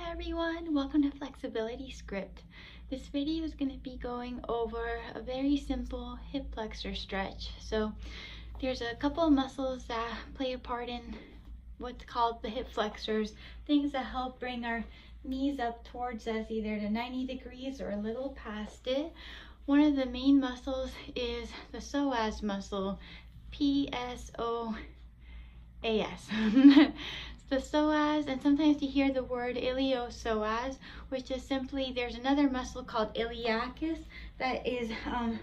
Hi everyone, welcome to Flexibility Script. This video is going to be going over a very simple hip flexor stretch. So there's a couple of muscles that play a part in what's called the hip flexors, things that help bring our knees up towards us either to 90 degrees or a little past it. One of the main muscles is the psoas muscle, P-S-O-A-S. The psoas, and sometimes you hear the word iliopsoas, which is simply there's another muscle called iliacus that is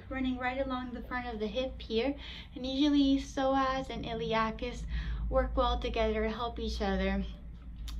running right along the front of the hip here, and usually psoas and iliacus work well together to help each other.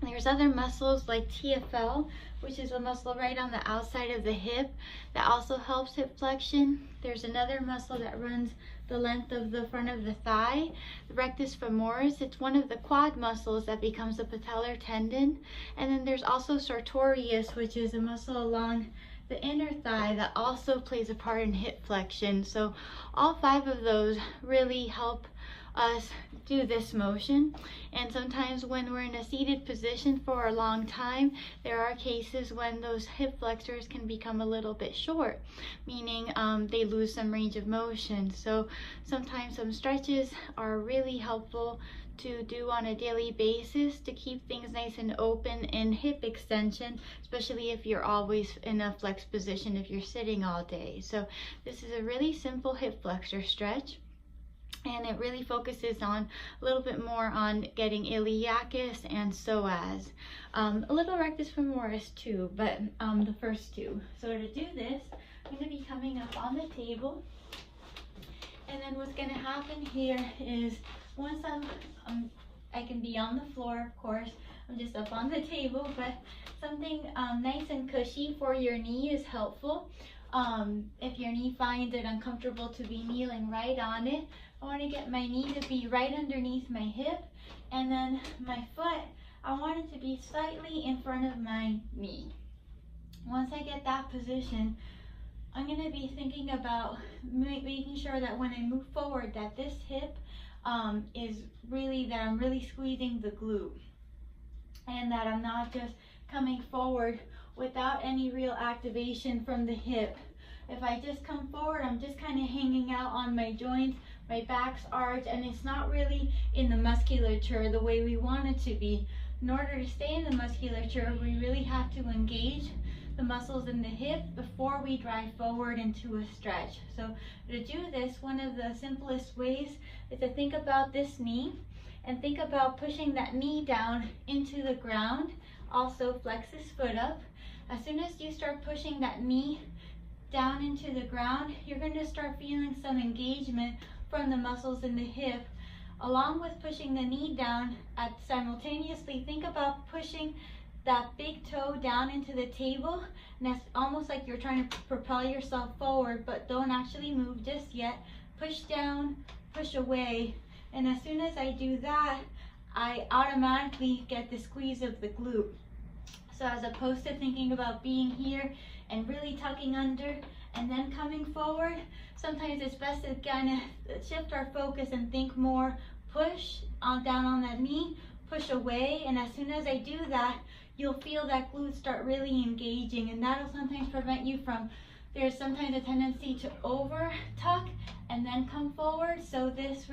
There's other muscles like TFL, which is a muscle right on the outside of the hip that also helps hip flexion. There's another muscle that runs the length of the front of the thigh, the rectus femoris. It's one of the quad muscles that becomes a patellar tendon. And then there's also sartorius, which is a muscle along the inner thigh that also plays a part in hip flexion. So all five of those really help us do this motion, and sometimes when we're in a seated position for a long time, there are cases when those hip flexors can become a little bit short, meaning they lose some range of motion. So sometimes some stretches are really helpful to do on a daily basis to keep things nice and open in hip extension, especially if you're always in a flex position if you're sitting all day. So this is a really simple hip flexor stretch, and it really focuses on a little bit more on getting iliacus and psoas. A little rectus femoris too, but the first two. So to do this, I'm going to be coming up on the table, and then what's going to happen here is once I can be on the floor, of course, I'm just up on the table, but something nice and cushy for your knee is helpful. If your knee finds it uncomfortable to be kneeling right on it, I want to get my knee to be right underneath my hip, and then my foot, I want it to be slightly in front of my knee. Once I get that position, I'm going to be thinking about making sure that when I move forward that this hip is really, that I'm really squeezing the glute, and that I'm not just coming forward without any real activation from the hip. If I just come forward, I'm just kind of hanging out on my joints, my back's arched, and it's not really in the musculature the way we want it to be. In order to stay in the musculature, we really have to engage the muscles in the hip before we drive forward into a stretch. So to do this, one of the simplest ways is to think about this knee and think about pushing that knee down into the ground. Also flex this foot up. As soon as you start pushing that knee down into the ground, you're going to start feeling some engagement from the muscles in the hip. Along with pushing the knee down, simultaneously think about pushing that big toe down into the table, and that's almost like you're trying to propel yourself forward, but don't actually move just yet. Push down, push away, and as soon as I do that, I automatically get the squeeze of the glute. So as opposed to thinking about being here and really tucking under and then coming forward, sometimes it's best to kind of shift our focus and think more push on down on that knee, push away, and as soon as I do that, you'll feel that glute start really engaging, and that'll sometimes prevent you from, there's sometimes a tendency to over tuck and then come forward. So this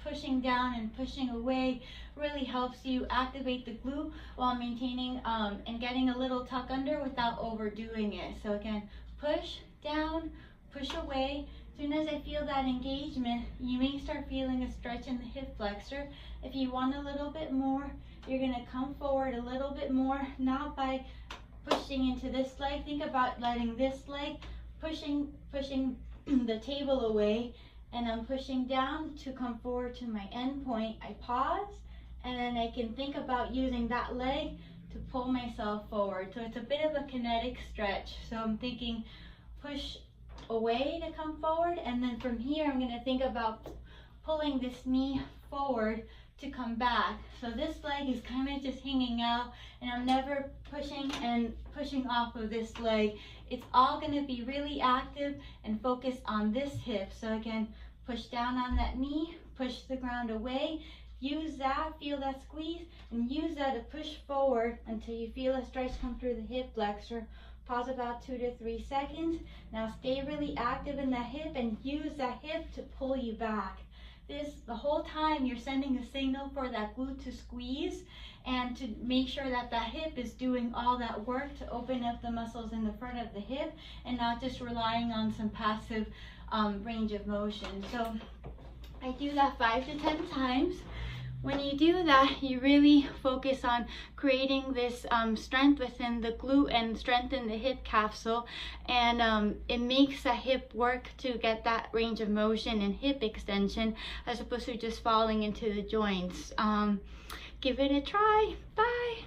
pushing down and pushing away really helps you activate the glute while maintaining and getting a little tuck under without overdoing it. So again, push down, push away. As soon as I feel that engagement, you may start feeling a stretch in the hip flexor. If you want a little bit more, you're going to come forward a little bit more, not by pushing into this leg. Think about letting this leg pushing the table away, and I'm pushing down to come forward to my end point. I pause, and then I can think about using that leg to pull myself forward. So it's a bit of a kinetic stretch. So I'm thinking push away to come forward, and then from here I'm going to think about pulling this knee forward to come back. So this leg is kind of just hanging out, and I'm never pushing off of this leg. It's all going to be really active and focused on this hip. So again, push down on that knee, push the ground away, Use that, feel that squeeze, and use that to push forward until you feel a stretch come through the hip flexor. Pause about 2 to 3 seconds. Now stay really active in that hip and use that hip to pull you back. The whole time you're sending a signal for that glute to squeeze and to make sure that that hip is doing all that work to open up the muscles in the front of the hip and not just relying on some passive range of motion. So I do that 5 to 10 times. When you do that, you really focus on creating this strength within the glute and strengthen the hip capsule, and it makes the hip work to get that range of motion and hip extension as opposed to just falling into the joints. Give it a try. Bye.